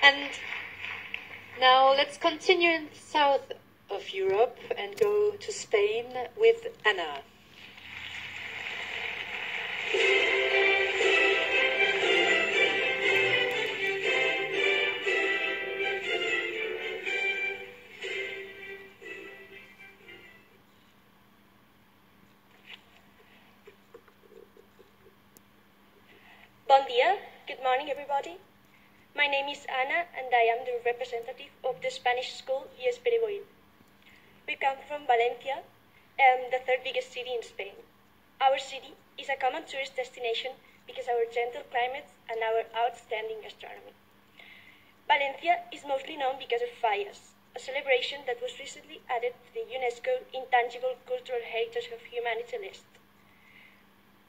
And now let's continue in the south of Europe and go to Spain with Anna. Bon dia, good morning everybody. My name is Ana and I am the representative of the Spanish school Díaz. We come from Valencia, the third biggest city in Spain. Our city is a common tourist destination because of our gentle climate and our outstanding gastronomy. Valencia is mostly known because of Fallas, a celebration that was recently added to the UNESCO Intangible Cultural Heritage of Humanity list.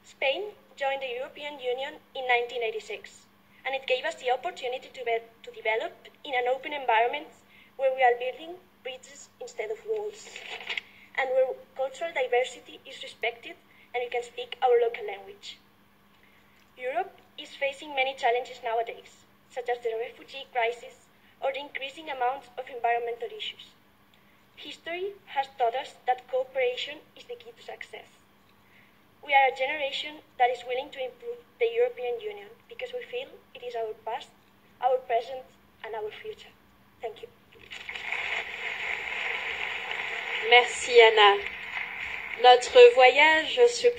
Spain joined the European Union in 1986, and it gave us the opportunity to develop in an open environment where we are building bridges instead of walls, and where cultural diversity is respected and we can speak our local language. Europe is facing many challenges nowadays, such as the refugee crisis or the increasing amount of environmental issues. History has taught us that cooperation is the key to success. We are a generation that is willing to improve the European Union because we feel it is our past, our present, and our future. Thank you. Merci Anna. Notre voyage se